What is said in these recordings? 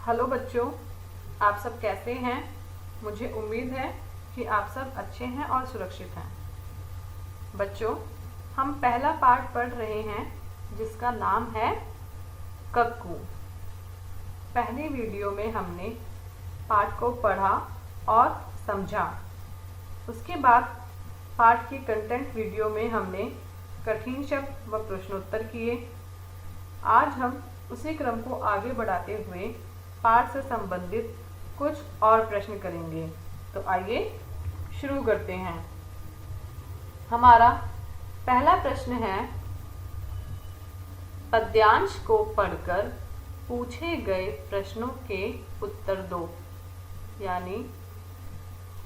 Hello बच्चों, आप सब कैसे हैं। मुझे उम्मीद है कि आप सब अच्छे हैं और सुरक्षित हैं। बच्चों, हम पहला पार्ट पढ़ रहे हैं जिसका नाम है कक्कू। पहली वीडियो में हमने पाठ को पढ़ा और समझा। उसके बाद पाठ की कंटेंट वीडियो में हमने कठिन शब्द व प्रश्नोत्तर किए। आज हम उसी क्रम को आगे बढ़ाते हुए पाठ से संबंधित कुछ और प्रश्न करेंगे। तो आइए शुरू करते हैं। हमारा पहला प्रश्न है, पद्यांश को पढ़कर पूछे गए प्रश्नों के उत्तर दो। यानी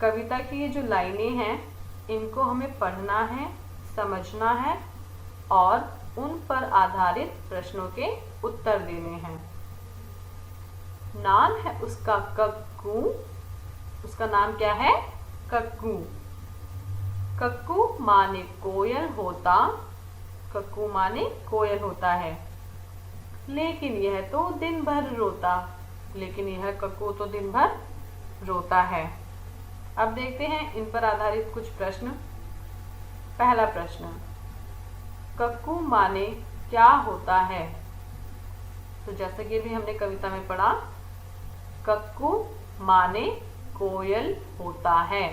कविता की ये जो लाइनें हैं इनको हमें पढ़ना है, समझना है और उन पर आधारित प्रश्नों के उत्तर देने हैं। नाम है उसका कक्कू। उसका नाम क्या है? कक्कू। कक्कू माने कोयल होता। कक्कू माने कोयल होता है, लेकिन यह तो दिन भर रोता। लेकिन यह कक्कू तो दिन भर रोता है। अब देखते हैं इन पर आधारित कुछ प्रश्न। पहला प्रश्न, कक्कू माने क्या होता है? तो जैसे कि भी हमने कविता में पढ़ा, कक्कू माने कोयल होता है।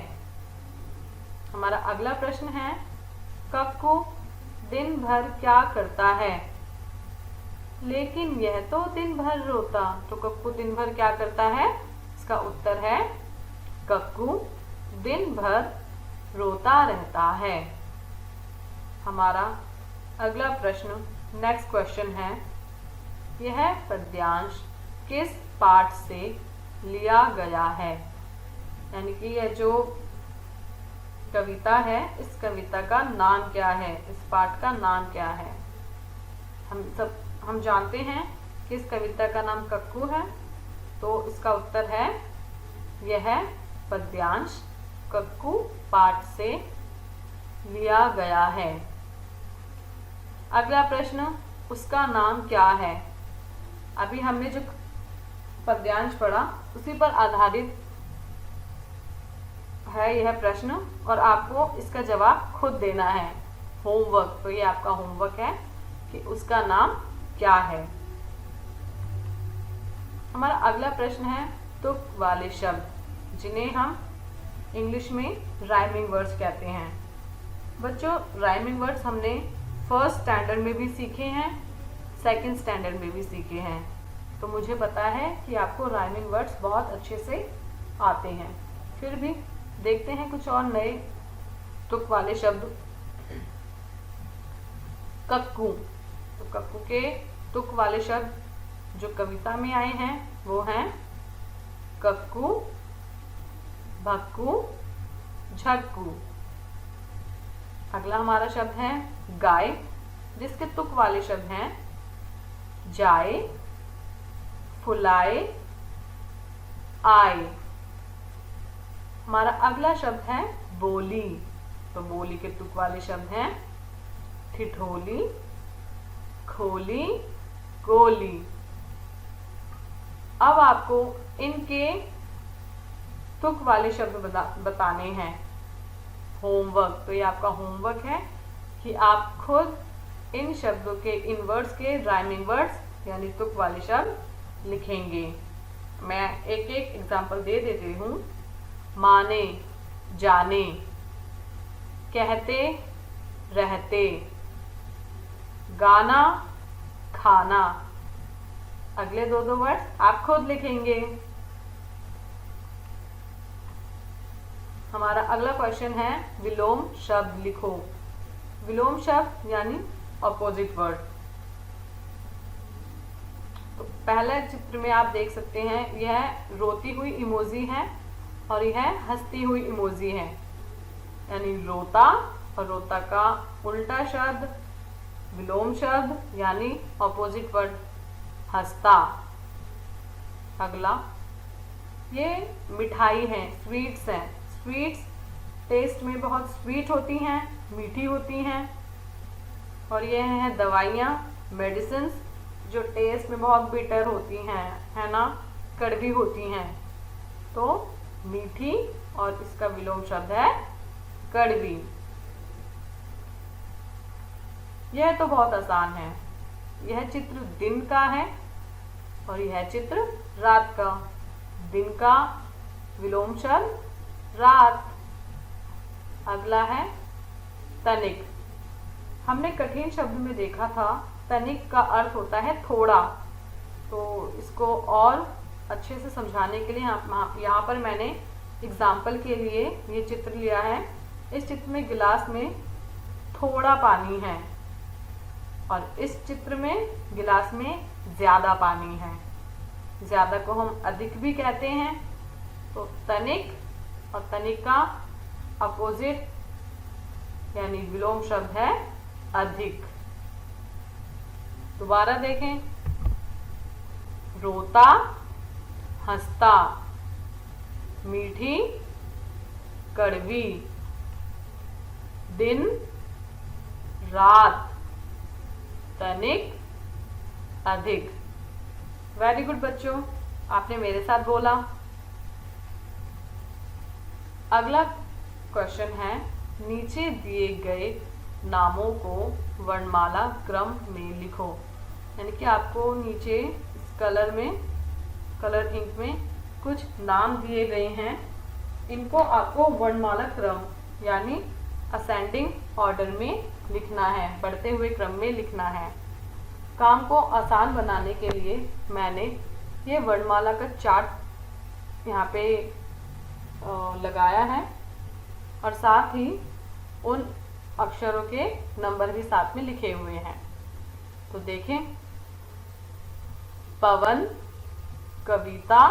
हमारा अगला प्रश्न है, कक्कू दिन भर क्या करता है? लेकिन यह तो दिन भर रोता। तो कक्कू दिन भर क्या करता है? इसका उत्तर है, कक्कू दिन भर रोता रहता है। हमारा अगला प्रश्न, नेक्स्ट क्वेश्चन है, यह पद्यांश किस पाठ से लिया गया है? यानी कि यह जो कविता है, इस कविता का नाम क्या है? इस पाठ का नाम क्या है? हम जानते हैं कि इस कविता का नाम कक्कू है, तो इसका उत्तर है, यह पद्यांश कक्कू पाठ से लिया गया है। अगला प्रश्न, उसका नाम क्या है? अभी हमने जो पद्यांश पढ़ा उसी पर आधारित है यह प्रश्न और आपको इसका जवाब खुद देना है। होमवर्क, तो ये आपका होमवर्क है कि उसका नाम क्या है। हमारा अगला प्रश्न है, तुक वाले शब्द, जिन्हें हम इंग्लिश में राइमिंग वर्ड्स कहते हैं। बच्चों, राइमिंग वर्ड्स हमने फर्स्ट स्टैंडर्ड में भी सीखे हैं, सेकंड स्टैंडर्ड में भी सीखे हैं। तो मुझे पता है कि आपको राइमिंग वर्ड्स बहुत अच्छे से आते हैं। फिर भी देखते हैं कुछ और नए तुक वाले शब्द। कक्कू, तो कक्कू के तुक वाले शब्द जो कविता में आए हैं वो हैं कक्कू, भक्कू, झक्कू। अगला हमारा शब्द है गाय, जिसके तुक वाले शब्द हैं जाए, फुलाए, आए। हमारा अगला शब्द है बोली, तो बोली के तुक वाले शब्द हैं ठिठोली, खोली, गोली। अब आपको इनके तुक वाले शब्द बताने हैं। होमवर्क, तो ये आपका होमवर्क है कि आप खुद इन शब्दों के, इन वर्ड्स के राइमिंग वर्ड्स यानी तुक वाले शब्द लिखेंगे। मैं एक एक एग्जाम्पल दे देती हूँ। माने, जाने, कहते, रहते, गाना, खाना। अगले दो वर्ड्स आप खुद लिखेंगे। हमारा अगला क्वेश्चन है, विलोम शब्द लिखो। विलोम शब्द यानी ऑपोजिट वर्ड। तो पहले चित्र में आप देख सकते हैं, यह रोती हुई इमोजी है और यह हंसती हुई इमोजी है। यानी रोता और रोता का उल्टा शब्द विलोम शब्द यानी ऑपोजिट वर्ड हंसता। अगला, ये मिठाई है, स्वीट्स हैं। स्वीट्स टेस्ट में बहुत स्वीट होती हैं, मीठी होती हैं। और ये हैं दवाइयाँ, मेडिसिन्स, जो टेस्ट में बहुत बिटर होती हैं, है ना। कड़वी होती हैं, तो मीठी, और इसका विलोम शब्द है कड़वी। यह तो बहुत आसान है। यह चित्र दिन का है और यह चित्र रात का। दिन का विलोम शब्द रात। अगला है तनिक। हमने कठिन शब्द में देखा था तनिक का अर्थ होता है थोड़ा। तो इसको और अच्छे से समझाने के लिए यहाँ पर मैंने एग्जाम्पल के लिए ये चित्र लिया है। इस चित्र में गिलास में थोड़ा पानी है और इस चित्र में गिलास में ज़्यादा पानी है। ज़्यादा को हम अधिक भी कहते हैं। तो तनिक और तनिक का अपोजिट यानी विलोम शब्द है अधिक। दोबारा देखें, रोता हंसता, मीठी कड़वी, दिन रात, तनिक अधिक। वेरी गुड बच्चों, आपने मेरे साथ बोला। अगला क्वेश्चन है, नीचे दिए गए नामों को वर्णमाला क्रम में लिखो। यानी कि आपको नीचे इस कलर इंक में कुछ नाम दिए गए हैं। इनको आपको वर्णमाला क्रम यानी असेंडिंग ऑर्डर में लिखना है, बढ़ते हुए क्रम में लिखना है। काम को आसान बनाने के लिए मैंने ये वर्णमाला का चार्ट यहाँ पे लगाया है और साथ ही उन अक्षरों के नंबर भी साथ में लिखे हुए हैं। तो देखें, पवन, कविता,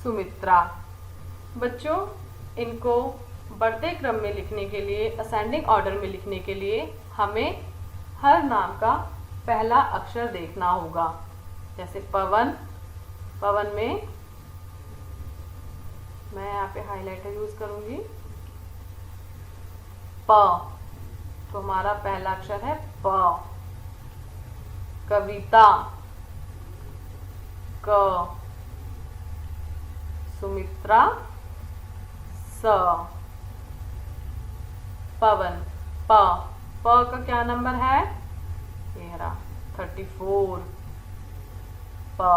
सुमित्रा। बच्चों, इनको बढ़ते क्रम में लिखने के लिए, असेंडिंग ऑर्डर में लिखने के लिए हमें हर नाम का पहला अक्षर देखना होगा। जैसे पवन, पवन में मैं यहाँ पे हाइलाइटर यूज करूंगी, प, तो हमारा पहला अक्षर है प। कविता, क। सुमित्रा, स। पवन, प। प का क्या नंबर है? ये रहा 34। प।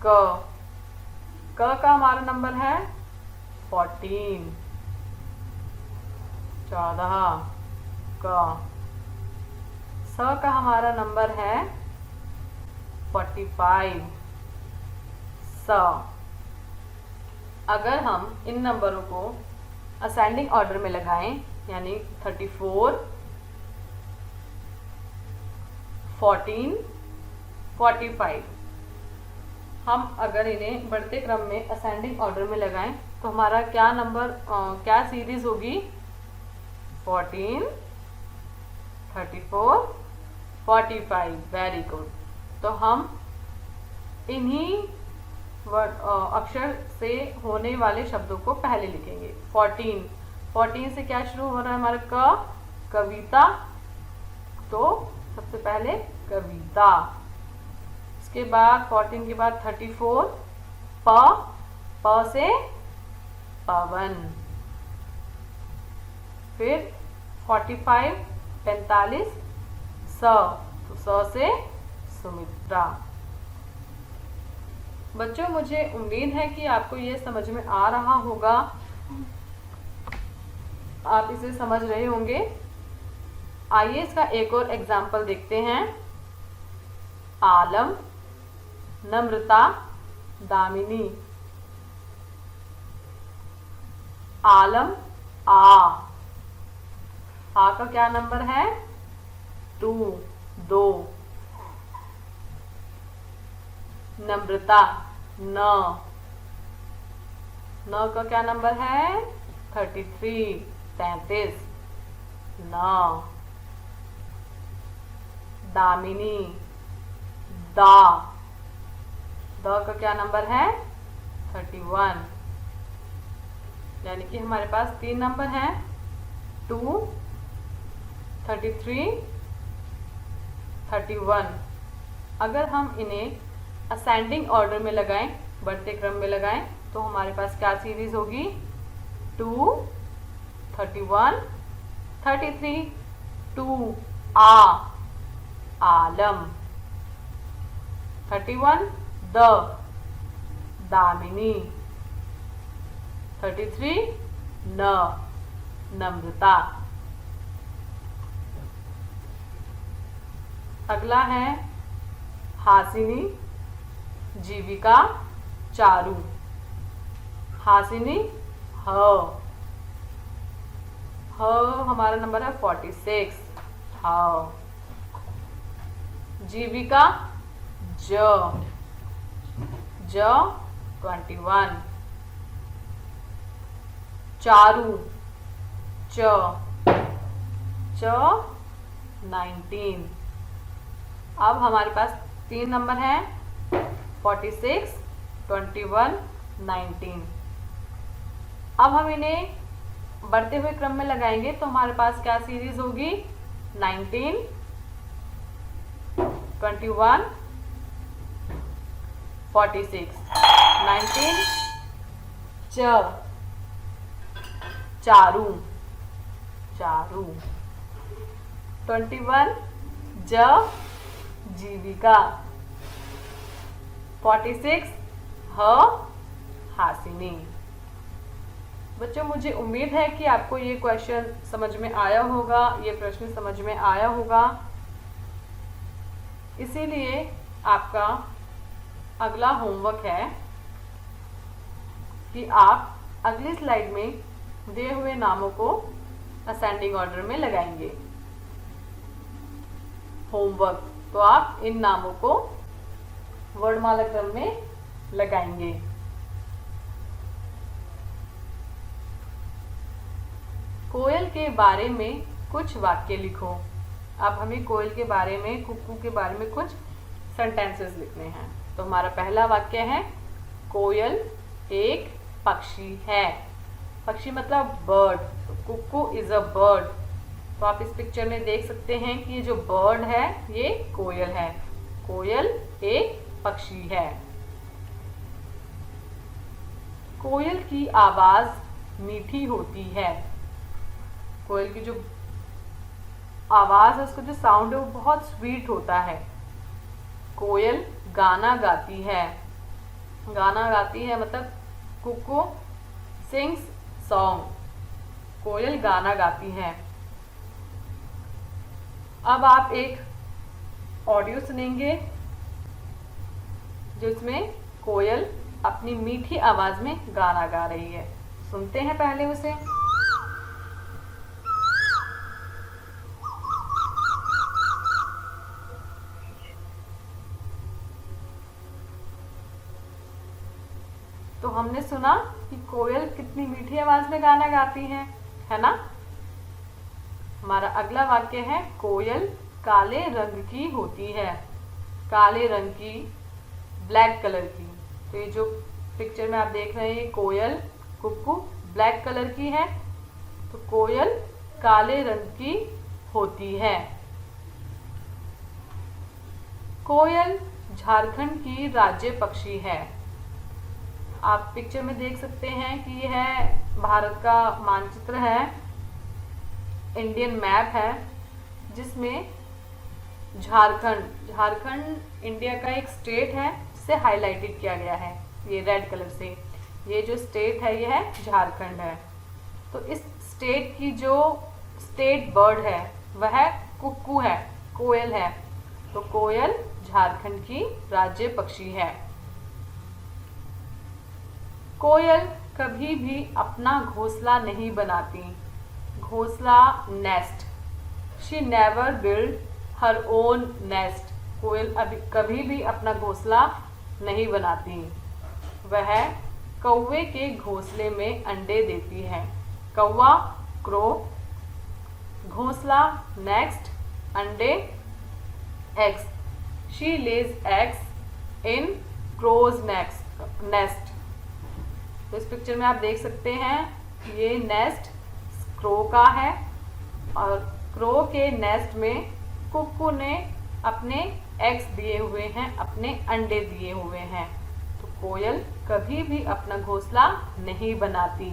क, क का हमारा नंबर है 14। 14। क। स का हमारा नंबर है 45। स। अगर हम इन नंबरों को असेंडिंग ऑर्डर में लगाएं, यानी 34, 14, 45, हम अगर इन्हें बढ़ते क्रम में असेंडिंग ऑर्डर में लगाएं तो हमारा क्या नंबर, क्या सीरीज होगी? 14, 34, 45। Very good. तो हम इन्हीं अक्षर से होने वाले शब्दों को पहले लिखेंगे। 14 से क्या शुरू हो रहा है हमारा? क, कविता। तो सबसे पहले कविता। इसके बाद 14 के बाद 34, प से पवन। फिर 45, 45, स, तो स से सुमित्रा। बच्चों, मुझे उम्मीद है कि आपको ये समझ में आ रहा होगा, आप इसे समझ रहे होंगे। आइए इसका एक और एग्जाम्पल देखते हैं। आलम, नम्रता, दामिनी। आलम, आ का क्या नंबर है? 2। नम्रता, न का क्या नंबर है? 33। 33। न। दामिनी, दा का क्या नंबर है? 31। यानी कि हमारे पास 3 नंबर हैं, 2, 33, 31। अगर हम इन्हें असेंडिंग ऑर्डर में लगाएं, बढ़ते क्रम में लगाएं, तो हमारे पास क्या सीरीज होगी? 2, 31, 33, 2 आलम, 31 दामिनी, 33 नम्रता। अगला है हासिनी, जीविका, चारू। हासिनी हमारा नंबर है 46। जीविका ज 21। चारू च 19। अब हमारे पास 3 नंबर हैं 46, 21, 19। अब हम इन्हें बढ़ते हुए क्रम में लगाएंगे तो हमारे पास क्या सीरीज होगी? 19, 21, 46। 19 चारू 21 जीविका, 46 हासिनी। बच्चों, मुझे उम्मीद है कि आपको ये क्वेश्चन समझ में आया होगा, ये प्रश्न समझ में आया होगा। इसीलिए आपका अगला होमवर्क है कि आप अगली स्लाइड में दिए हुए नामों को असेंडिंग ऑर्डर में लगाएंगे। होमवर्क, तो आप इन नामों को वर्णमाला क्रम में लगाएंगे। कोयल के बारे में कुछ वाक्य लिखो। अब हमें कोयल के बारे में, कुक्कू के बारे में कुछ सेंटेंसेस लिखने हैं। तो हमारा पहला वाक्य है, कोयल एक पक्षी है। पक्षी मतलब बर्ड, तो कुक्कू इज अ बर्ड। तो आप इस पिक्चर में देख सकते हैं कि ये जो बर्ड है ये कोयल है। कोयल एक पक्षी है। कोयल की आवाज मीठी होती है। कोयल की जो आवाज है, उसका जो साउंड है वो बहुत स्वीट होता है। कोयल गाना गाती है। गाना गाती है मतलब कुक्कू सिंग्स सॉन्ग। कोयल गाना गाती है। अब आप एक ऑडियो सुनेंगे जिसमें कोयल अपनी मीठी आवाज में गाना गा रही है। सुनते हैं पहले उसे। तो हमने सुना कि कोयल कितनी मीठी आवाज में गाना गाती है ना। हमारा अगला वाक्य है, कोयल काले रंग की होती है। काले रंग की, ब्लैक कलर की। तो ये जो पिक्चर में आप देख रहे हैं, कोयल कुक्कू ब्लैक कलर की है, तो कोयल काले रंग की होती है। कोयल झारखंड की राज्य पक्षी है। आप पिक्चर में देख सकते हैं कि यह भारत का मानचित्र है, इंडियन मैप है, जिसमें झारखंड इंडिया का एक स्टेट है, इसे हाईलाइटेड किया गया है ये रेड कलर से। ये जो स्टेट है यह झारखंड है। तो इस स्टेट की जो स्टेट बर्ड है वह कुक्कू है, कोयल है। तो कोयल झारखंड की राज्य पक्षी है। कोयल कभी भी अपना घोंसला नहीं बनाती। घोंसला, nest. She never build her own nest. कोयल कभी भी अपना घोंसला नहीं बनाती। वह कौवे के घोंसले में अंडे देती है। कौवा, क्रो। घोंसला, नेक्स्ट। अंडे, eggs. She lays eggs in crow's nest. तो इस पिक्चर में आप देख सकते हैं ये नेस्ट क्रो का है और क्रो के नेस्ट में कुक्कू ने अपने एग्स दिए हुए हैं, अपने अंडे दिए हुए हैं। तो कोयल कभी भी अपना घोंसला नहीं बनाती,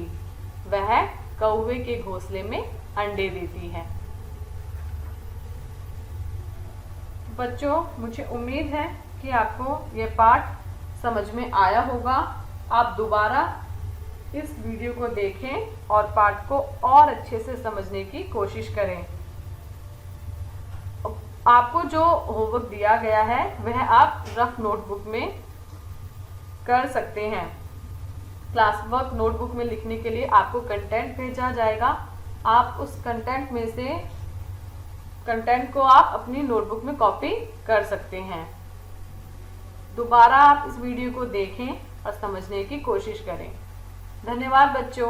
वह कौवे के घोंसले में अंडे देती है। बच्चों, मुझे उम्मीद है कि आपको यह पाठ समझ में आया होगा। आप दोबारा इस वीडियो को देखें और पाठ को और अच्छे से समझने की कोशिश करें। आपको जो होमवर्क दिया गया है वह आप रफ नोटबुक में कर सकते हैं। क्लास वर्क नोटबुक में लिखने के लिए आपको कंटेंट भेजा जाएगा। आप उस कंटेंट में से कंटेंट को आप अपनी नोटबुक में कॉपी कर सकते हैं। दोबारा आप इस वीडियो को देखें और समझने की कोशिश करें। धन्यवाद बच्चों।